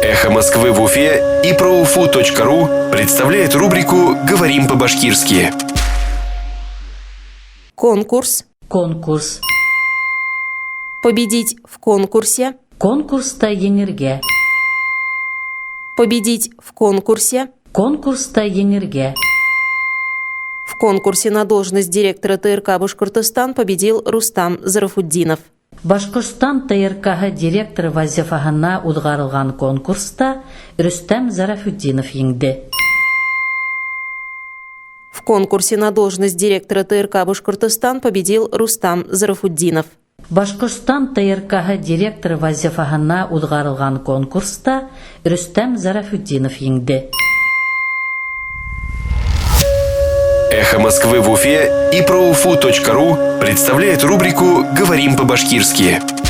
«Эхо Москвы» в Уфе и ProUFU.ru представляет рубрику «Говорим по-башкирски». Конкурс. Конкурс. Победить в конкурсе. Конкурста енерге. Победить в конкурсе. Конкурста енерге. В конкурсе на должность директора ТРК «Башкортостан» победил Рустам Зарафуддинов. Башкортстан ТРК директор вазифаһына уҙғарылған конкурста Рустам Зарафуддинов еңде. В конкурсе на должность директора ТРК «Башкортостан» победил Рустам Зарафуддинов. Башкортстан ТРК директор вазифаһына уҙғарылған конкурста Рустам Зарафуддинов еңде. «Эхо Москвы» в Уфе и ProUFU.ru представляет рубрику «Говорим по-башкирски».